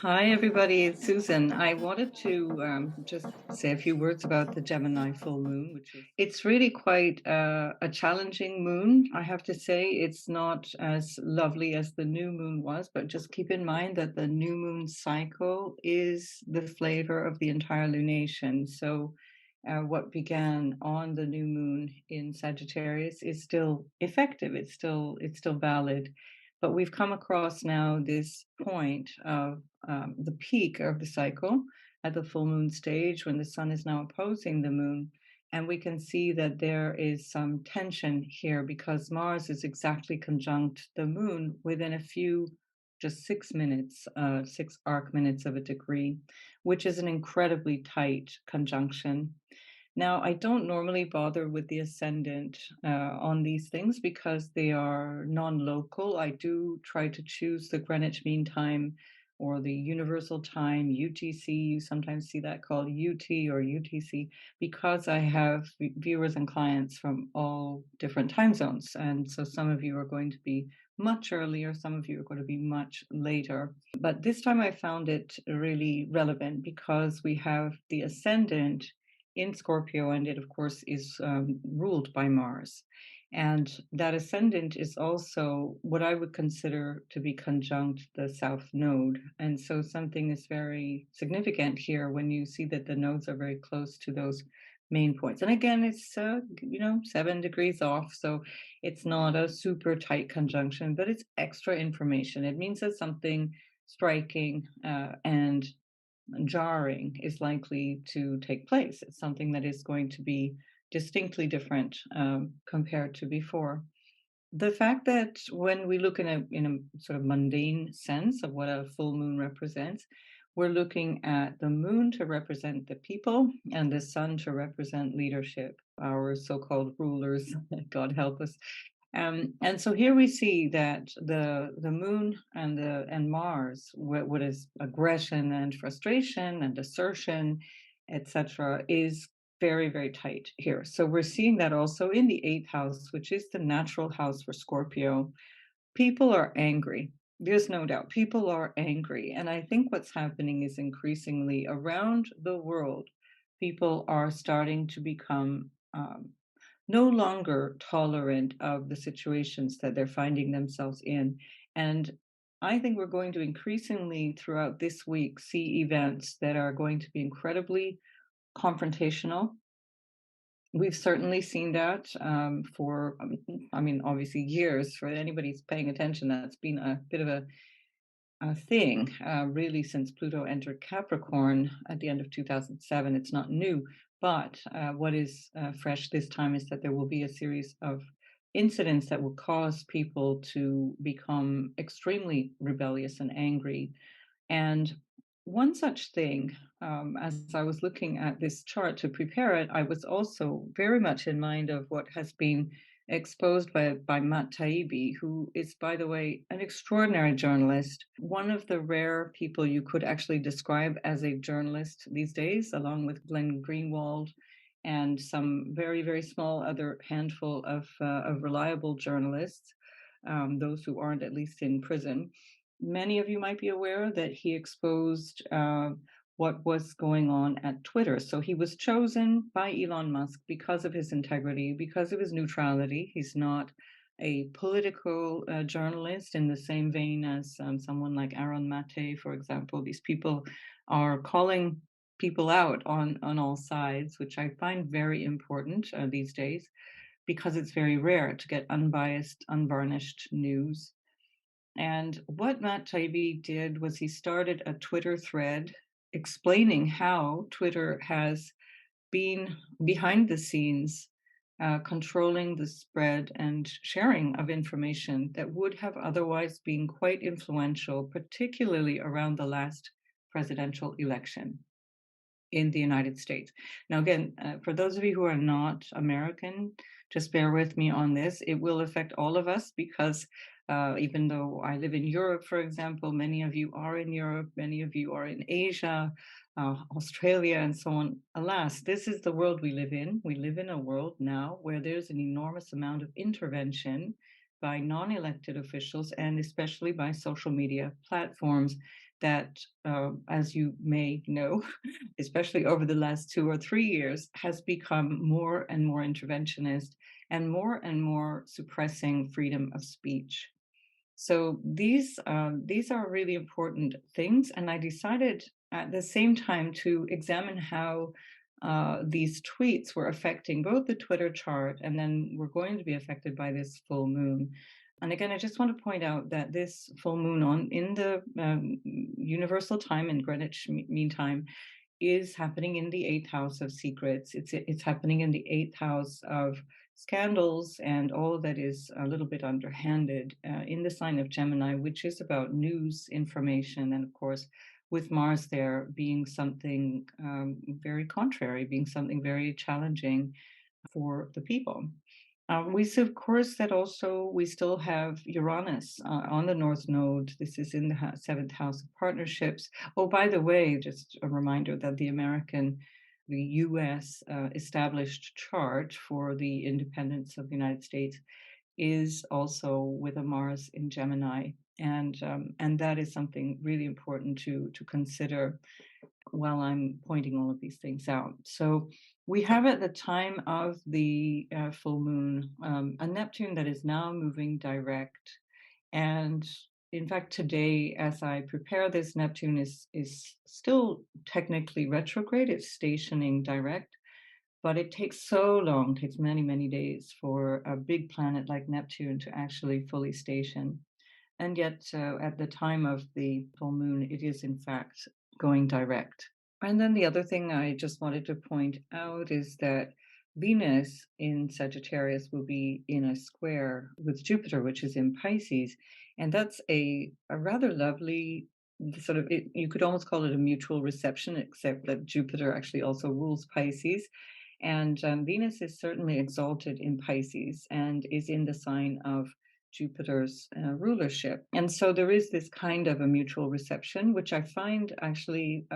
Hi, everybody. It's Susan. I wanted to just say a few words about the Gemini full moon, which is it's really quite a challenging moon. I have to say, it's not as lovely as the new moon was, but just keep in mind that the new moon cycle is the flavor of the entire lunation. So, what began on the new moon in Sagittarius is still effective. It's still valid. But we've come across now this point of the peak of the cycle at the full moon stage when the sun is now opposing the moon. And we can see that there is some tension here because Mars is exactly conjunct the moon within a few, just 6 minutes, 6 arc minutes of a degree, which is an incredibly tight conjunction. Now, I don't normally bother with the ascendant on these things because they are non-local. I do try to choose the Greenwich Mean Time or the Universal Time, UTC. You sometimes see that called UT or UTC because I have viewers and clients from all different time zones. And so some of you are going to be much earlier, some of you are going to be much later. But this time I found it really relevant because we have the ascendant in Scorpio, and it, of course, is ruled by Mars. And that ascendant is also what I would consider to be conjunct the South Node. And so something is very significant here when you see that the nodes are very close to those main points. And again, it's 7 degrees off, so it's not a super tight conjunction, but it's extra information. It means that something striking and jarring is likely to take place. It's something that is going to be distinctly different compared to before. The fact that when we look in a sort of mundane sense of what a full moon represents, we're looking at the moon to represent the people and the sun to represent leadership, our so-called rulers, God help us. And so here we see that the moon and Mars, what is aggression and frustration and assertion, etc., is very, very tight here. So we're seeing that also in the eighth house, which is the natural house for Scorpio. People are angry. There's no doubt. People are angry. And I think what's happening is increasingly around the world, people are starting to become no longer tolerant of the situations that they're finding themselves in. And I think we're going to increasingly throughout this week see events that are going to be incredibly confrontational. We've certainly seen that for, I mean, obviously years. For anybody who's paying attention, that's been a bit of a thing, really, since Pluto entered Capricorn at the end of 2007. It's not new, but what is fresh this time is that there will be a series of incidents that will cause people to become extremely rebellious and angry. And one such thing, as I was looking at this chart to prepare it, I was also very much in mind of what has been exposed by Matt Taibbi, who is, by the way, an extraordinary journalist, one of the rare people you could actually describe as a journalist these days, along with Glen Greenwald and some very, very small other handful of reliable journalists, those who aren't at least in prison. Many of you might be aware that he exposed what was going on at Twitter. So he was chosen by Elon Musk because of his integrity, because of his neutrality. He's not a political journalist in the same vein as someone like Aaron Maté, for example. These people are calling people out on all sides, which I find very important these days because it's very rare to get unbiased, unvarnished news. And what Matt Taibbi did was he started a Twitter thread explaining how Twitter has been behind the scenes, controlling the spread and sharing of information that would have otherwise been quite influential, particularly around the last presidential election in the United States. Now, again, for those of you who are not American, just bear with me on this. It will affect all of us because even though I live in Europe, for example, many of you are in Europe, many of you are in Asia, Australia, and so on. Alas, this is the world we live in. We live in a world now where there's an enormous amount of intervention by non-elected officials and especially by social media platforms that, as you may know, especially over the last 2 or 3 years, has become more and more interventionist and more suppressing freedom of speech. So these are really important things, and I decided at the same time to examine how these tweets were affecting both the Twitter chart and then were going to be affected by this full moon. And again, I just want to point out that this full moon on in the universal time in Greenwich Mean Time is happening in the eighth house of secrets. It's happening in the eighth house of scandals and all that is a little bit underhanded in the sign of Gemini, which is about news, information, and of course, with Mars there being something very contrary, being something very challenging for the people. We see, of course, that also we still have Uranus on the North Node. This is in the seventh house of partnerships. Oh, by the way, just a reminder that the US established chart for the independence of the United States is also with a Mars in Gemini, and that is something really important to consider while I'm pointing all of these things out. So we have at the time of the full moon a Neptune that is now moving direct. And in fact, today, as I prepare this, Neptune is still technically retrograde. It's stationing direct, but it takes so long, takes many, many days for a big planet like Neptune to actually fully station. And yet, at the time of the full moon, it is in fact going direct. And then the other thing I just wanted to point out is that Venus in Sagittarius will be in a square with Jupiter, which is in Pisces. And that's a rather lovely sort of, you could almost call it a mutual reception, except that Jupiter actually also rules Pisces. And Venus is certainly exalted in Pisces and is in the sign of Jupiter's rulership. And so there is this kind of a mutual reception, which I find actually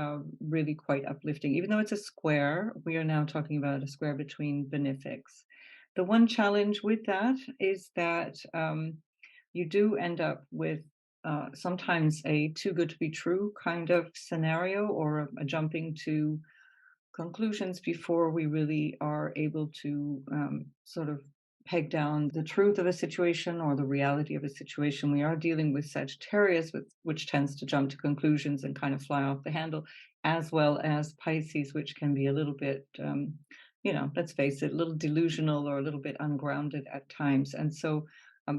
really quite uplifting. Even though it's a square, we are now talking about a square between benefics. The one challenge with that is that you do end up with sometimes a too good to be true kind of scenario, or a jumping to conclusions before we really are able to sort of peg down the truth of a situation or the reality of a situation. We are dealing with Sagittarius, which tends to jump to conclusions and kind of fly off the handle, as well as Pisces, which can be a little bit, let's face it, a little delusional or a little bit ungrounded at times. And so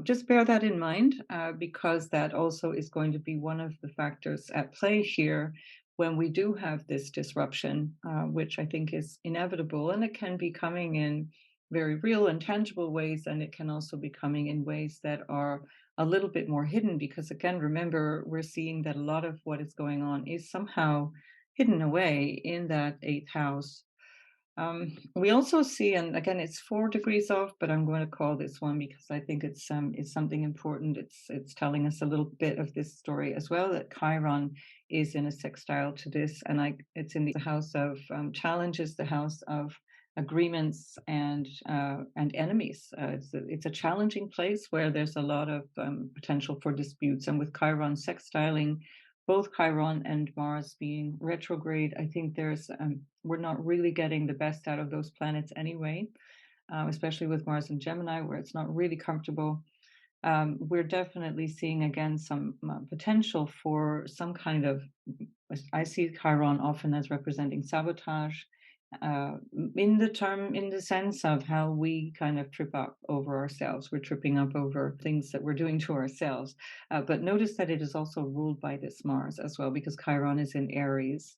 just bear that in mind, because that also is going to be one of the factors at play here when we do have this disruption, which I think is inevitable, and it can be coming in very real and tangible ways, and it can also be coming in ways that are a little bit more hidden, because again, remember, we're seeing that a lot of what is going on is somehow hidden away in that eighth house. We also see, and again, it's 4 degrees off, but I'm going to call this one because I think it's something important. It's telling us a little bit of this story as well. That Chiron is in a sextile to this, and it's in the house of challenges, the house of agreements and enemies. It's a challenging place where there's a lot of potential for disputes, and with Chiron sextiling both Chiron and Mars being retrograde, I think we're not really getting the best out of those planets anyway, especially with Mars and Gemini, where it's not really comfortable. We're definitely seeing again some potential for some kind of, I see Chiron often as representing sabotage, in the sense of how we kind of trip up over ourselves. We're tripping up over things that we're doing to ourselves. But notice that it is also ruled by this Mars as well, because Chiron is in Aries.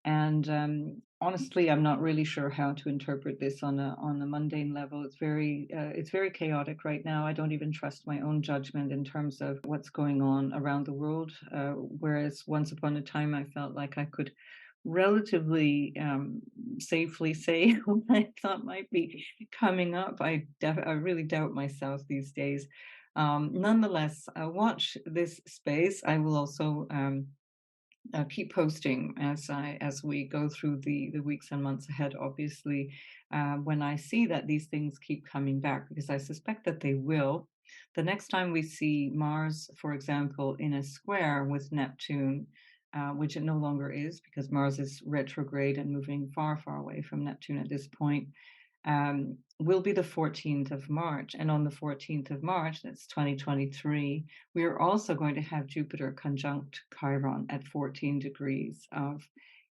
And honestly, I'm not really sure how to interpret this on a mundane level. It's very chaotic right now. I don't even trust my own judgment in terms of what's going on around the world. Whereas once upon a time, I felt like I could relatively safely say what I thought might be coming up. I really doubt myself these days. Nonetheless, watch this space. I will also keep posting as we go through the weeks and months ahead. Obviously, when I see that these things keep coming back, because I suspect that they will. The next time we see Mars, for example, in a square with Neptune, which it no longer is because Mars is retrograde and moving far, far away from Neptune at this point, will be the 14th of March. And on the 14th of March, that's 2023, we are also going to have Jupiter conjunct Chiron at 14 degrees of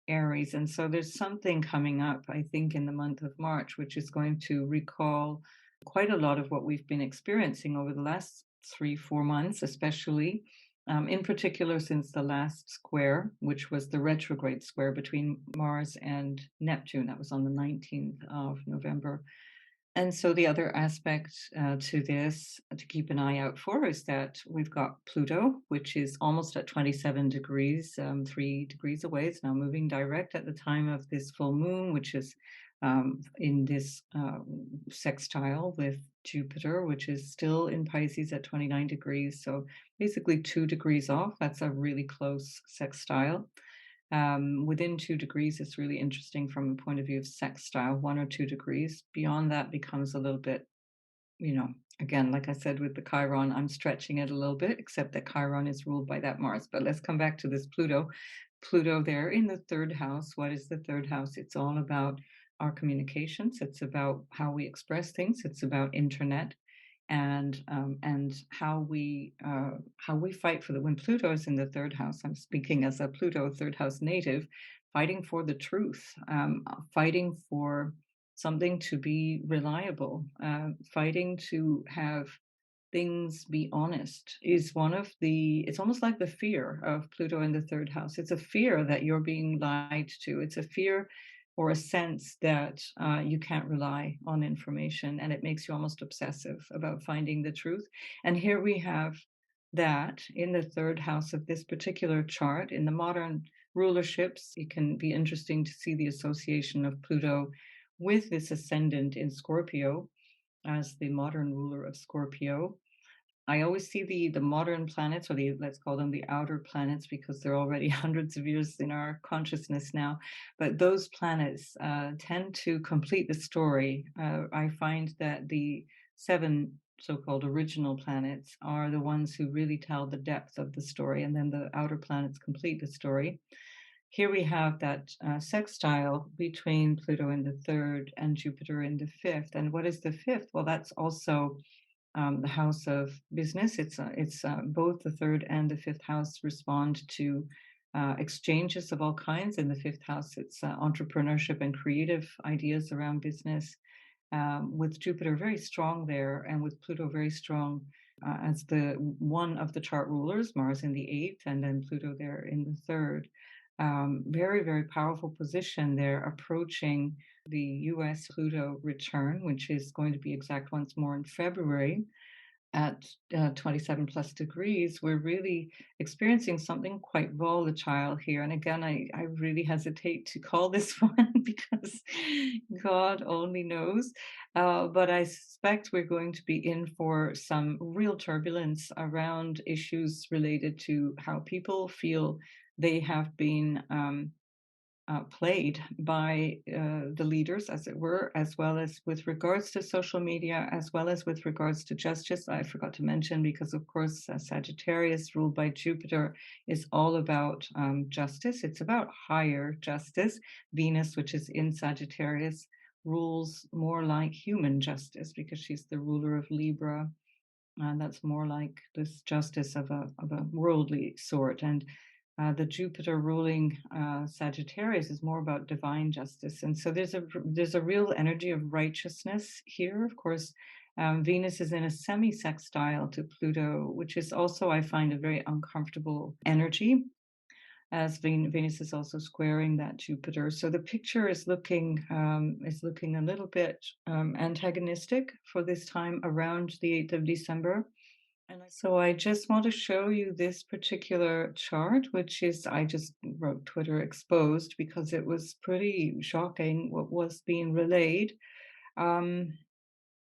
Aries. And so there's something coming up, I think, in the month of March, which is going to recall quite a lot of what we've been experiencing over the last 3, 4 months, especially. In particular, since the last square, which was the retrograde square between Mars and Neptune, that was on the 19th of November. And so the other aspect to this to keep an eye out for is that we've got Pluto, which is almost at 27 degrees, 3 degrees away. It's now moving direct at the time of this full moon, which is in this sextile with Jupiter, which is still in Pisces at 29 degrees. So basically 2 degrees off. That's a really close sextile. Within 2 degrees, it's really interesting from a point of view of sextile, 1 or 2 degrees. Beyond that becomes a little bit, again, like I said with the Chiron, I'm stretching it a little bit, except that Chiron is ruled by that Mars. But let's come back to this Pluto. Pluto there in the third house. What is the third house? It's all about our communications. It's about how we express things. It's about internet and how we fight for the when Pluto is in the third house. I'm speaking as a Pluto third house native, fighting for the truth, fighting for something to be reliable, fighting to have things be honest is one of the it's almost like the fear of Pluto in the third house. It's a fear that you're being lied to. It's a fear or a sense that you can't rely on information, and it makes you almost obsessive about finding the truth. And here we have that in the third house of this particular chart. In the modern rulerships, it can be interesting to see the association of Pluto with this ascendant in Scorpio as the modern ruler of Scorpio. I always see the modern planets, or let's call them the outer planets, because they're already hundreds of years in our consciousness now. But those planets tend to complete the story. I find that the 7 so-called original planets are the ones who really tell the depth of the story, and then the outer planets complete the story. Here we have that sextile between Pluto in the third and Jupiter in the fifth. And what is the fifth? Well, that's also the house of business. It's both the third and the fifth house respond to exchanges of all kinds. In the fifth house, it's entrepreneurship and creative ideas around business. With Jupiter very strong there, and with Pluto very strong as the one of the chart rulers, Mars in the eighth, and then Pluto there in the third. Very, very powerful position there, approaching the US Pluto return, which is going to be exact once more in February at 27 plus degrees. We're really experiencing something quite volatile here. And again, I really hesitate to call this one because God only knows. But I suspect we're going to be in for some real turbulence around issues related to how people feel they have been played by the leaders, as it were, as well as with regards to social media, as well as with regards to justice. I forgot to mention, because of course Sagittarius, ruled by Jupiter, is all about justice. It's about higher justice. Venus, which is in Sagittarius, rules more like human justice because she's the ruler of Libra. And that's more like this justice of a worldly sort. And the Jupiter ruling Sagittarius is more about divine justice. And so there's a real energy of righteousness here. Of course, Venus is in a semi-sextile to Pluto, which is also, I find, a very uncomfortable energy, as Venus is also squaring that Jupiter. So the picture is looking a little bit antagonistic for this time around the 8th of December. And so I just want to show you this particular chart, which is, I just wrote Twitter exposed because it was pretty shocking what was being relayed.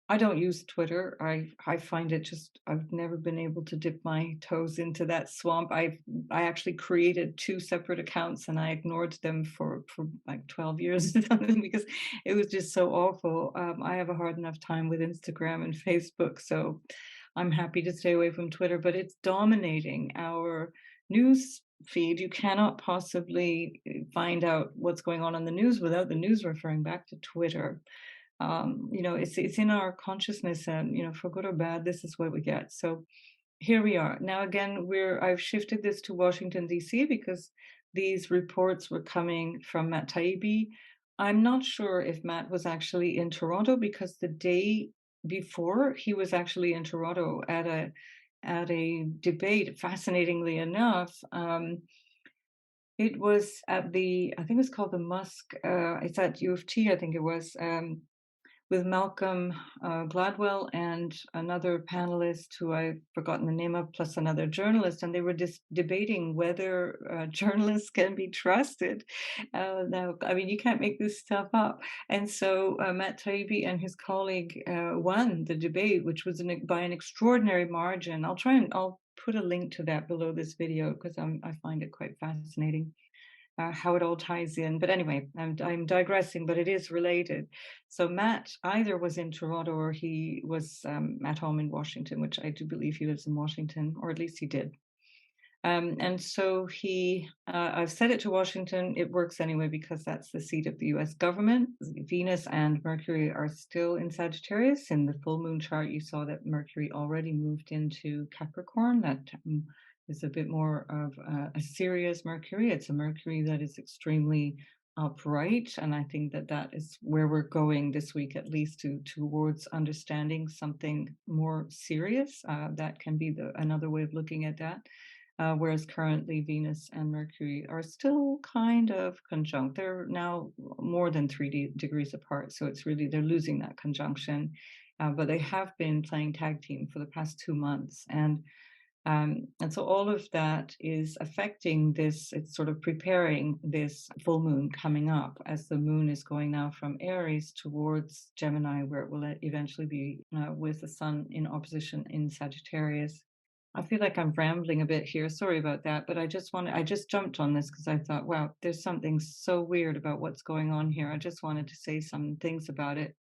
I don't use Twitter. I find it just, I've never been able to dip my toes into that swamp. I actually created 2 separate accounts and I ignored them for like 12 years because it was just so awful. I have a hard enough time with Instagram and Facebook, so I'm happy to stay away from Twitter, but it's dominating our news feed, you cannot possibly find out what's going on in the news without the news referring back to Twitter. It's in our consciousness, and for good or bad, this is what we get. So here we are. Now again, I've shifted this to Washington, D.C. because these reports were coming from Matt Taibbi. I'm not sure if Matt was actually in Toronto, because the day before he was actually in Toronto at a debate. Fascinatingly enough, it was at I think it's called the Musk. It's at U of T, I think it was. With Malcolm Gladwell and another panelist who I've forgotten the name of, plus another journalist, and they were just debating whether journalists can be trusted. Now, I mean, you can't make this stuff up. And so Matt Taibbi and his colleague won the debate, which was by an extraordinary margin. I'll put a link to that below this video because I find it quite fascinating how it all ties in. But anyway, I'm digressing, but it is related. So Matt either was in Toronto or he was at home in Washington, which I do believe he lives in Washington, or at least he did. And so I've set it to Washington. It works anyway because that's the seat of the US government. Venus and Mercury are still in Sagittarius. In the full moon chart, you saw that Mercury already moved into Capricorn. That is a bit more of a serious Mercury. It's a Mercury that is extremely upright, and I think that is where we're going this week, at least towards understanding something more serious. That can be another way of looking at that. Whereas currently Venus and Mercury are still kind of conjunct. They're now more than 3 degrees apart, so it's really they're losing that conjunction. But they have been playing tag team for the past 2 months, and so all of that is affecting this. It's sort of preparing this full moon coming up, as the moon is going now from Aries towards Gemini, where it will eventually be with the sun in opposition in Sagittarius. I feel like I'm rambling a bit here. Sorry about that, but I just jumped on this because I thought, wow, there's something so weird about what's going on here. I just wanted to say some things about it.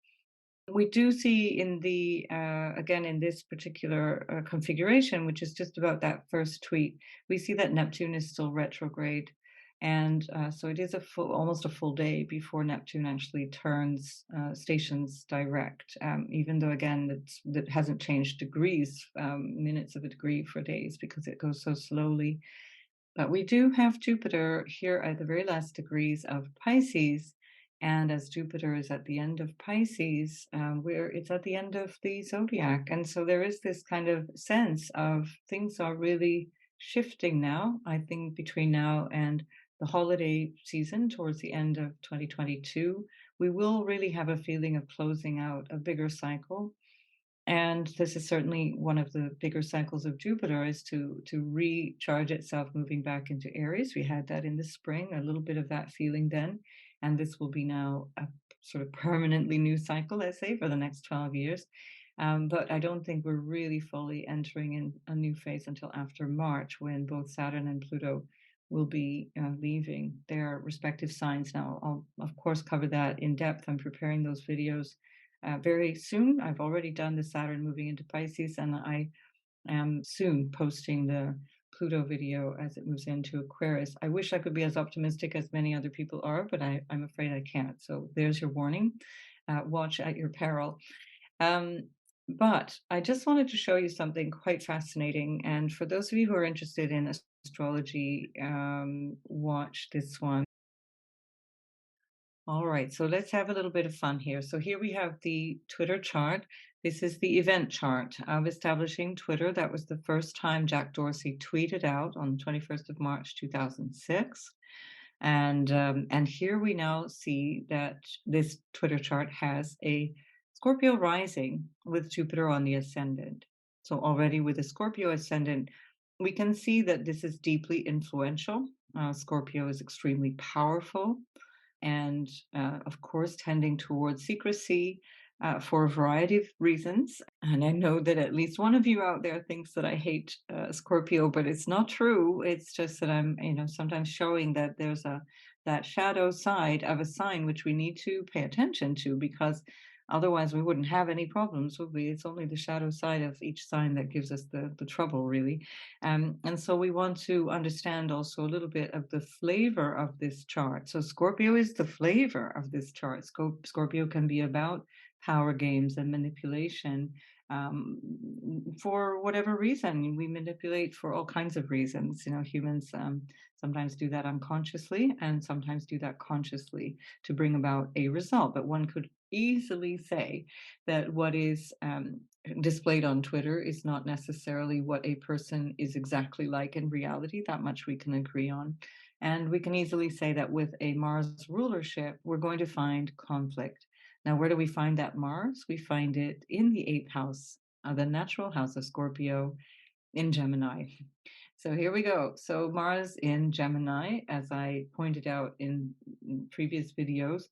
We do see again, in this particular configuration, which is just about that first tweet, we see that Neptune is still retrograde. And so it is almost a full day before Neptune actually turns stations direct, even though, again, that hasn't changed degrees, minutes of a degree for days, because it goes so slowly. But we do have Jupiter here at the very last degrees of Pisces. And as Jupiter is at the end of Pisces, it's at the end of the zodiac. And so there is this kind of sense of things are really shifting now, I think, between now and the holiday season towards the end of 2022. We will really have a feeling of closing out a bigger cycle. And this is certainly one of the bigger cycles of Jupiter, is to recharge itself, moving back into Aries. We had that in the spring, a little bit of that feeling then. And this will be now a sort of permanently new cycle, let's say, for the next 12 years. But I don't think we're really fully entering in a new phase until after March, when both Saturn and Pluto will be leaving their respective signs. Now, I'll, of course, cover that in depth. I'm preparing those videos very soon. I've already done the Saturn moving into Pisces, and I am soon posting the Pluto video as it moves into Aquarius. I wish I could be as optimistic as many other people are, but I'm afraid I can't. So there's your warning. Watch at your peril. But I just wanted to show you something quite fascinating. And for those of you who are interested in astrology, watch this one. All right, so let's have a little bit of fun here. So here we have the Twitter chart. This is the event chart of establishing Twitter. That was the first time Jack Dorsey tweeted out on the 21st of March, 2006. And here we now see that this Twitter chart has a Scorpio rising with Jupiter on the ascendant. So already with a Scorpio ascendant, we can see that this is deeply influential. Scorpio is extremely powerful, and of course tending towards secrecy for a variety of reasons. And I know that at least one of you out there thinks that I hate Scorpio, but it's not true. It's just that I'm, sometimes showing that there's that shadow side of a sign which we need to pay attention to, because Otherwise, we wouldn't have any problems, would we? It's only the shadow side of each sign that gives us the trouble, really. And so we want to understand also a little bit of the flavor of this chart. So Scorpio is the flavor of this chart. Scorpio can be about power games and manipulation, for whatever reason. We manipulate for all kinds of reasons. Humans sometimes do that unconsciously and sometimes do that consciously to bring about a result. But one could easily say that what is displayed on Twitter is not necessarily what a person is exactly like in reality. That much we can agree on. And we can easily say that with a Mars rulership, we're going to find conflict. Now, where do we find that Mars? We find it in the eighth house, the natural house of Scorpio, in Gemini. So here we go. So Mars in Gemini, as I pointed out in previous videos,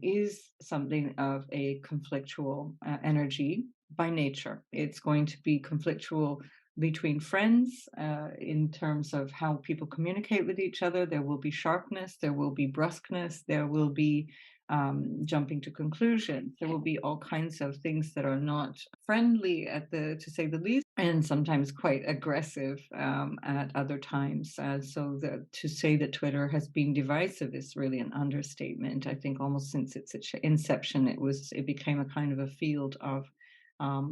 is something of a conflictual energy by nature. It's going to be conflictual between friends in terms of how people communicate with each other. There will be sharpness, there will be brusqueness, there will be jumping to conclusions. There will be all kinds of things that are not friendly to say the least, and sometimes quite aggressive at other times. To say that Twitter has been divisive is really an understatement. I think almost since its inception, it became a kind of a field of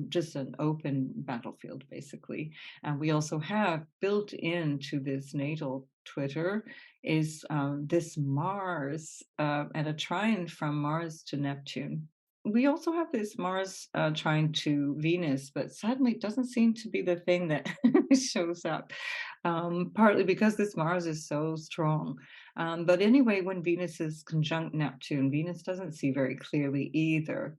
just an open battlefield, basically. And we also have built into this natal Twitter is this Mars and a trine from Mars to Neptune. We also have this Mars trine to Venus, but sadly it doesn't seem to be the thing that shows up, partly because this Mars is so strong. But anyway, when Venus is conjunct Neptune, Venus doesn't see very clearly either.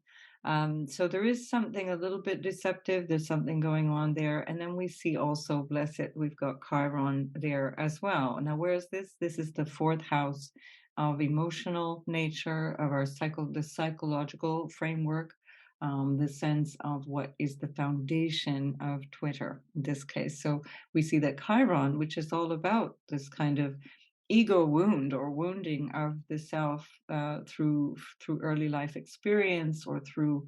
So there is something a little bit deceptive. There's something going on there. And then we see also, bless it, we've got Chiron there as well. Now, where is this? This is the fourth house of emotional nature, of the psychological framework, the sense of what is the foundation of Twitter in this case. So we see that Chiron, which is all about this kind of ego wound or wounding of the self through early life experience or through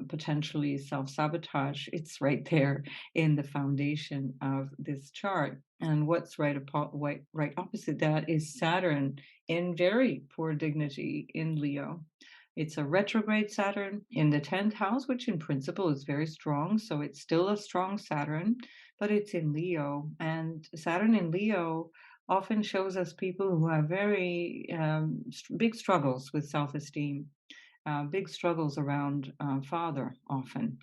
potentially self-sabotage, it's right there in the foundation of this chart. And what's right opposite that is Saturn in very poor dignity in Leo. It's a retrograde Saturn in the 10th house, which in principle is very strong. So it's still a strong Saturn, but it's in Leo. And Saturn in Leo often shows us people who have very big struggles with self-esteem, big struggles around father often.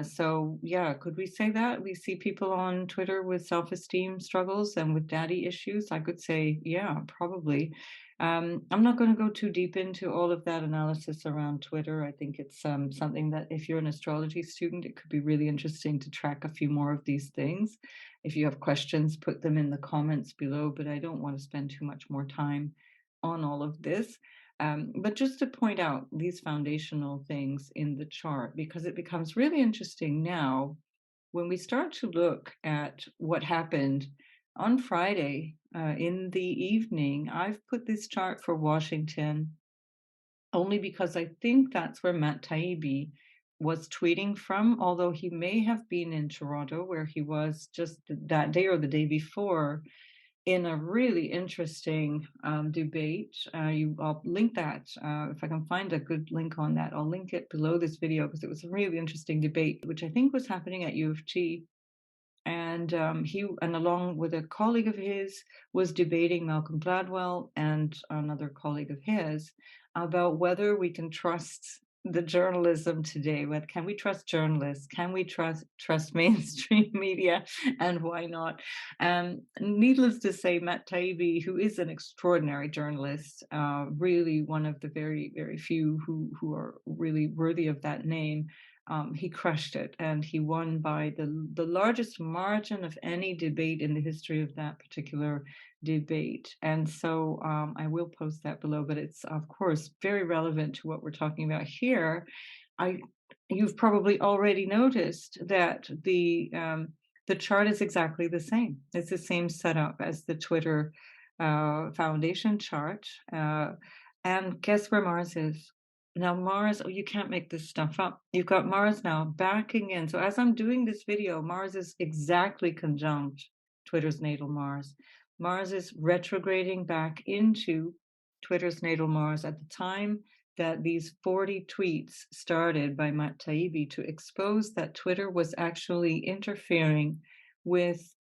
So yeah, could we say that? We see people on Twitter with self-esteem struggles and with daddy issues. I could say, yeah, probably. I'm not going to go too deep into all of that analysis around Twitter. I think it's something that if you're an astrology student, it could be really interesting to track a few more of these things. If you have questions, put them in the comments below, but I don't want to spend too much more time on all of this. But just to point out these foundational things in the chart, because it becomes really interesting now when we start to look at what happened on Friday in the evening. I've put this chart for Washington only because I think that's where Matt Taibbi was tweeting from, although he may have been in Toronto, where he was just that day or the day before in a really interesting debate. I'll link that. If I can find a good link on that, I'll link it below this video because it was a really interesting debate, which I think was happening at U of T. And along with a colleague of his, was debating Malcolm Gladwell and another colleague of his about whether we can trust the journalism today. Can we trust journalists? Can we trust mainstream media? And why not? Needless to say, Matt Taibbi, who is an extraordinary journalist, really one of the very, very few who are really worthy of that name, he crushed it, and he won by the largest margin of any debate in the history of that particular debate. And so I will post that below, but it's of course very relevant to what we're talking about here. You've probably already noticed that the chart is exactly the same. It's the same setup as the Twitter foundation chart. And guess where Mars is? Now Mars, oh, you can't make this stuff up. You've got Mars now backing in. So as I'm doing this video, Mars is exactly conjunct Twitter's natal Mars. Mars is retrograding back into Twitter's natal Mars at the time that these 40 tweets started by Matt Taibbi to expose that Twitter was actually interfering with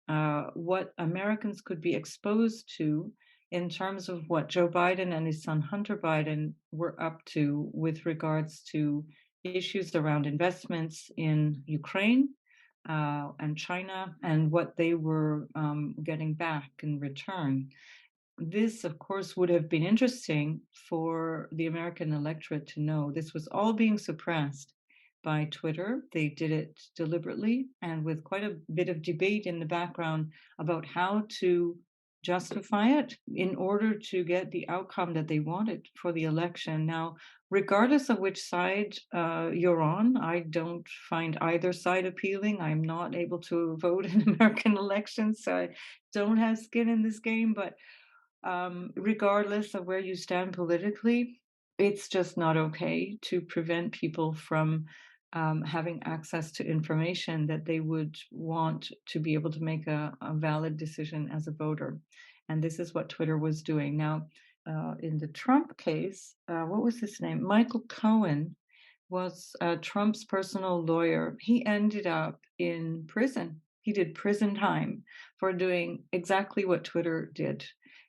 what Americans could be exposed to in terms of what Joe Biden and his son Hunter Biden were up to with regards to issues around investments in Ukraine and China and what they were getting back in return. This, of course, would have been interesting for the American electorate to know. This was all being suppressed by Twitter. They did it deliberately and with quite a bit of debate in the background about how to justify it in order to get the outcome that they wanted for the election. Now, regardless of which side you're on, I don't find either side appealing. I'm not able to vote in American elections, so I don't have skin in this game, but regardless of where you stand politically, it's just not okay to prevent people from having access to information that they would want to be able to make a valid decision as a voter. And this is what Twitter was doing. Now, in the Trump case, what was his name? Michael Cohen was Trump's personal lawyer. He ended up in prison. He did prison time for doing exactly what Twitter did.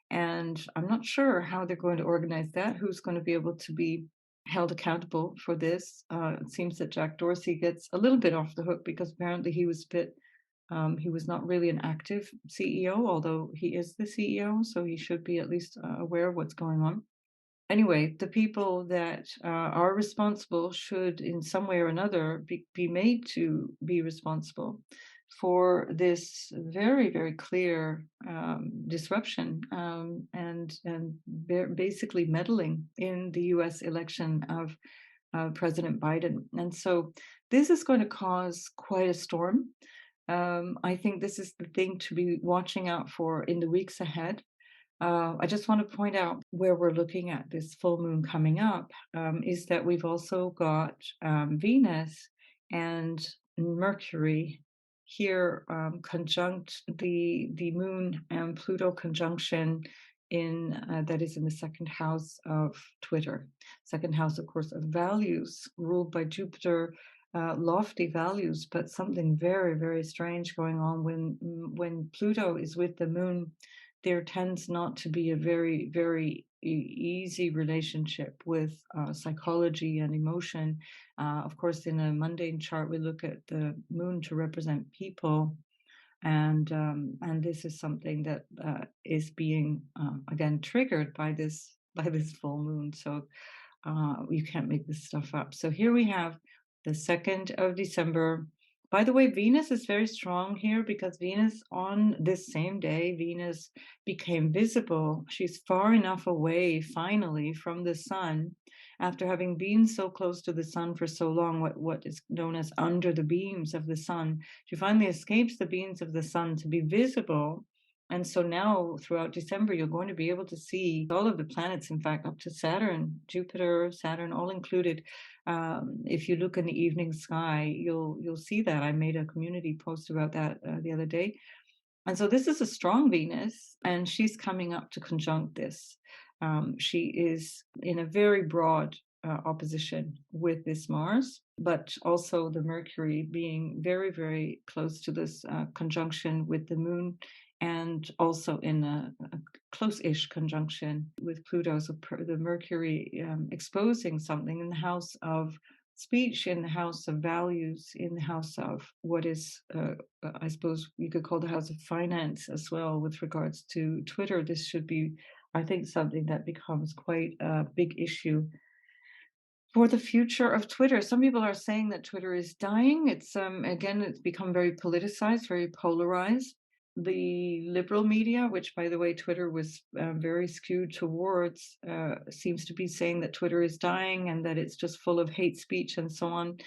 And I'm not sure how they're going to organize that, who's going to be able to be held accountable for this. It seems that Jack Dorsey gets a little bit off the hook because apparently he was not really an active CEO, although he is the CEO, so he should be at least aware of what's going on. Anyway, the people that are responsible should, in some way or another, be made to be responsible for this very, very clear disruption and basically meddling in the U.S. election of President Biden. And so this is going to cause quite a storm. I think this is the thing to be watching out for in the weeks ahead. I just want to point out where we're looking at this full moon coming up is that we've also got Venus and Mercury here conjunct the moon and Pluto conjunction in that is in the second house of Twitter. Second house, of course, of values, ruled by Jupiter. Lofty values, but something very, very strange going on when Pluto is with the moon. There tends not to be a very, very easy relationship with psychology and emotion. Of course, in a mundane chart, we look at the moon to represent people, and this is something that is being again triggered by this full moon. So you can't make this stuff up. So here we have the 2nd of December. By the way, Venus is very strong here because Venus on this same day, Venus became visible. She's far enough away finally from the sun after having been so close to the sun for so long, what is known as under the beams of the sun. She finally escapes the beams of the sun to be visible. And so now throughout December, you're going to be able to see all of the planets, in fact, up to Saturn, Jupiter, Saturn, all included. If you look in the evening sky, you'll see that. I made a community post about that the other day. And so this is a strong Venus, and she's coming up to conjunct this. She is in a very broad opposition with this Mars, but also the Mercury being very, very close to this conjunction with the Moon, and also in a close-ish conjunction with Pluto. So the Mercury exposing something in the house of speech, in the house of values, in the house of what is, I suppose you could call the house of finance as well with regards to Twitter. This should be, I think, something that becomes quite a big issue for the future of Twitter. Some people are saying that Twitter is dying. It's again, it's become very politicized, very polarized. The liberal media, which by the way, Twitter was very skewed towards, seems to be saying that Twitter is dying and that it's just full of hate speech and so on.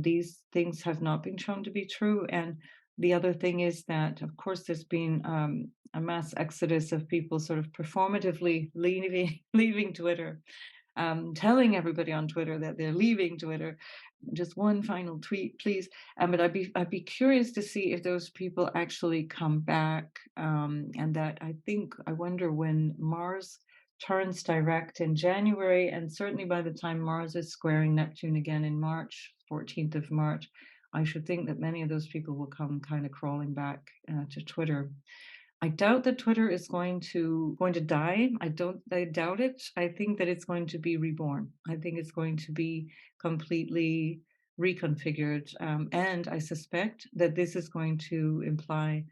These things have not been shown to be true. And the other thing is that, of course, there's been a mass exodus of people sort of performatively leaving Twitter. telling everybody on Twitter that they're leaving Twitter. Just one final tweet, please. But I'd be curious to see if those people actually come back. And that I wonder when Mars turns direct in January, and certainly by the time Mars is squaring Neptune again in March, 14th of March, I should think that many of those people will come kind of crawling back to Twitter. I doubt that Twitter is going to die. I doubt it. I think that it's going to be reborn. I think it's going to be completely reconfigured. And I suspect that this is going to imply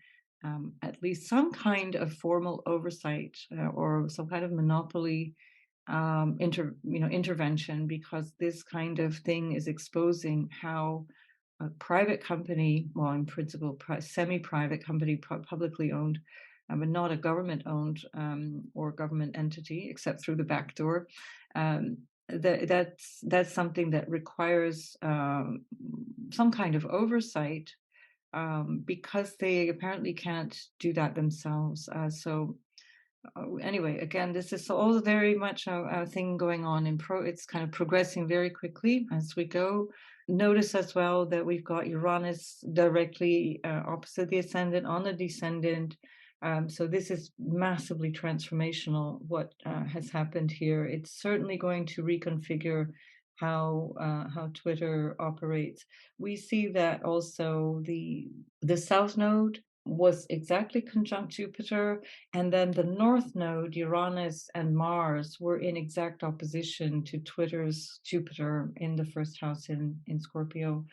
at least some kind of formal oversight or some kind of monopoly intervention, because this kind of thing is exposing how a private company, well, in principle, semi-private company, publicly owned, but not a government-owned or government entity, except through the back door. That's something that requires some kind of oversight, because they apparently can't do that themselves. So anyway, again, this is all very much a thing going on it's kind of progressing very quickly as we go. Notice as well that we've got Uranus directly opposite the ascendant on the descendant. So this is massively transformational, what has happened here. It's certainly going to reconfigure how Twitter operates. We see that also the South Node was exactly conjunct Jupiter, and then the North Node, Uranus and Mars, were in exact opposition to Twitter's Jupiter in the first house in Scorpio.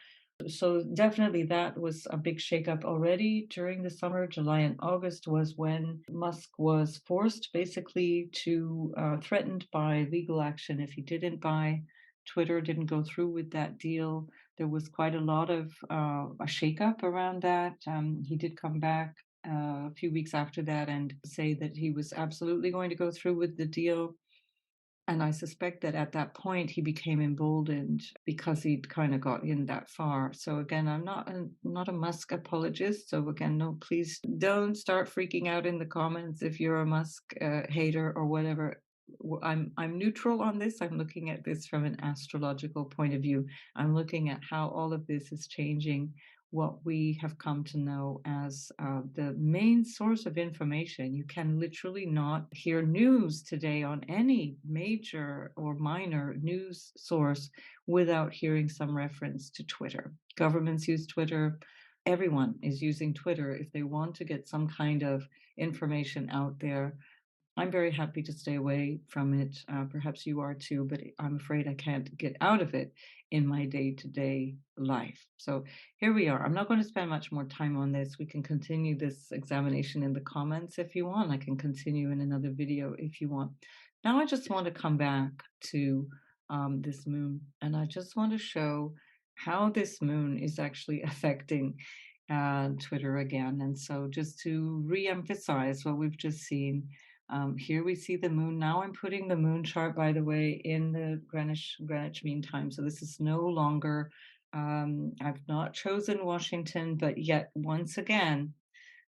So definitely that was a big shakeup already during the summer. July and August was when Musk was forced basically to threatened by legal action if he didn't buy Twitter, didn't go through with that deal. There was quite a lot of a shakeup around that. He did come back a few weeks after that and say that he was absolutely going to go through with the deal. And I suspect that at that point he became emboldened because he'd kind of got in that far. So again, I'm not a Musk apologist. So again, no, please don't start freaking out in the comments if you're a Musk hater or whatever. I'm neutral on this. I'm looking at this from an astrological point of view. I'm looking at how all of this is changing what we have come to know as the main source of information. You can literally not hear news today on any major or minor news source without hearing some reference to Twitter. Governments use Twitter. Everyone is using Twitter if they want to get some kind of information out there. I'm very happy to stay away from it. Perhaps you are too, but I'm afraid I can't get out of it in my day-to-day life. So here we are. I'm not going to spend much more time on this. We can continue this examination in the comments if you want. I can continue in another video if you want. Now I just want to come back to this moon, and I just want to show how this moon is actually affecting Twitter again. And so just to re-emphasize what we've just seen, here we see the moon. Now I'm putting the moon chart, by the way, in the Greenwich Mean Time. So this is no longer, I've not chosen Washington, but yet once again,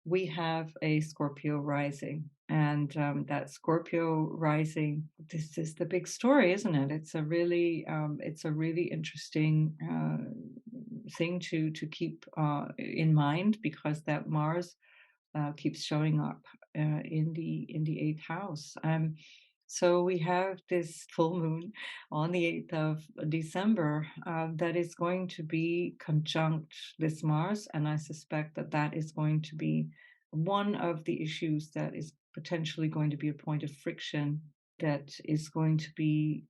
we have a Scorpio rising. And that Scorpio rising, this is the big story, isn't it? It's a really interesting thing to keep in mind, because that Mars keeps showing up in the eighth house. So we have this full moon on the 8th of December that is going to be conjunct this Mars, and I suspect that that is going to be one of the issues that is potentially going to be a point of friction, that is going to be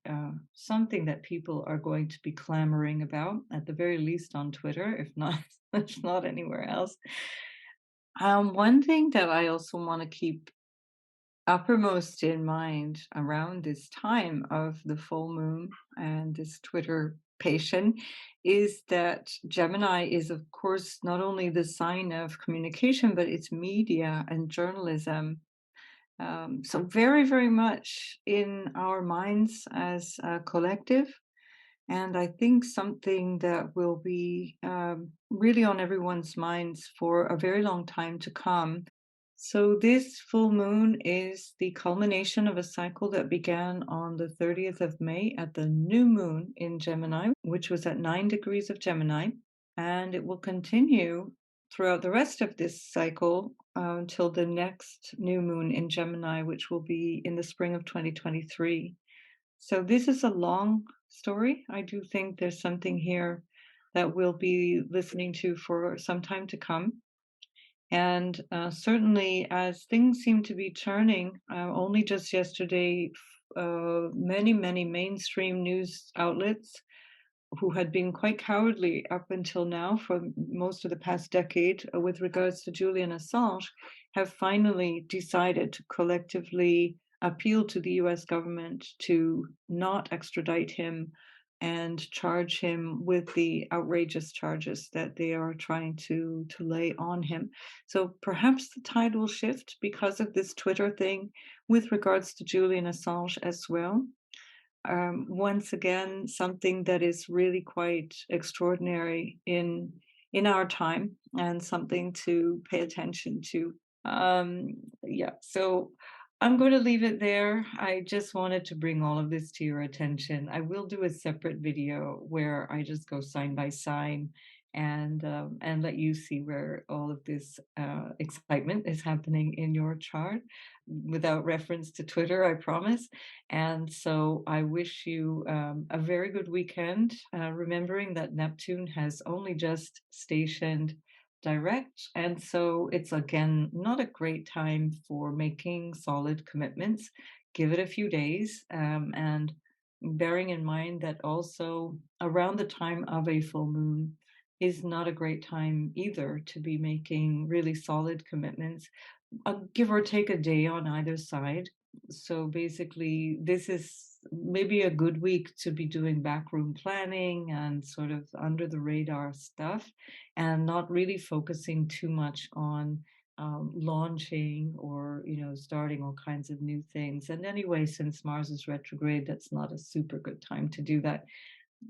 something that people are going to be clamoring about, at the very least on Twitter, if not, if not anywhere else. One thing that I also want to keep uppermost in mind around this time of the full moon and this Twitter patient is that Gemini is, of course, not only the sign of communication, but it's media and journalism. So very, very much in our minds as a collective. And I think something that will be really on everyone's minds for a very long time to come. So this full moon is the culmination of a cycle that began on the 30th of May at the new moon in Gemini, which was at 9 degrees of Gemini, and it will continue throughout the rest of this cycle until the next new moon in Gemini, which will be in the spring of 2023. So this is a long story. I do think there's something here that we'll be listening to for some time to come. And certainly, as things seem to be turning, only just yesterday, many mainstream news outlets who had been quite cowardly up until now for most of the past decade with regards to Julian Assange have finally decided to collectively appeal to the US government to not extradite him and charge him with the outrageous charges that they are trying to lay on him. So perhaps the tide will shift because of this Twitter thing with regards to Julian Assange as well. Once again, something that is really quite extraordinary in our time and something to pay attention to. Yeah, so I'm going to leave it there. I just wanted to bring all of this to your attention. I will do a separate video where I just go sign by sign and let you see where all of this excitement is happening in your chart without reference to Twitter, I promise. And so I wish you a very good weekend, remembering that Neptune has only just stationed direct. And so it's again not a great time for making solid commitments. Give it a few days. And bearing in mind that also around the time of a full moon is not a great time either to be making really solid commitments, give or take a day on either side. So basically, this is maybe a good week to be doing backroom planning and sort of under the radar stuff and not really focusing too much on launching or starting all kinds of new things. And anyway, since Mars is retrograde, that's not a super good time to do that,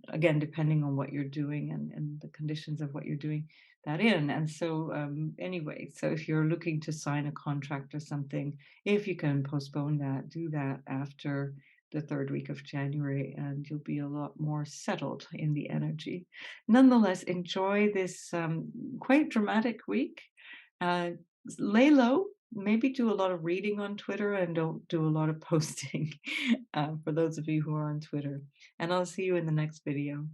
again, depending on what you're doing and the conditions of what you're doing that in. And so, anyway, so if you're looking to sign a contract or something, if you can postpone that, do that after the third week of January, and you'll be a lot more settled in the energy. Nonetheless, enjoy this quite dramatic week. Uh, Lay low, maybe do a lot of reading on Twitter and don't do a lot of posting for those of you who are on Twitter. And I'll see you in the next video.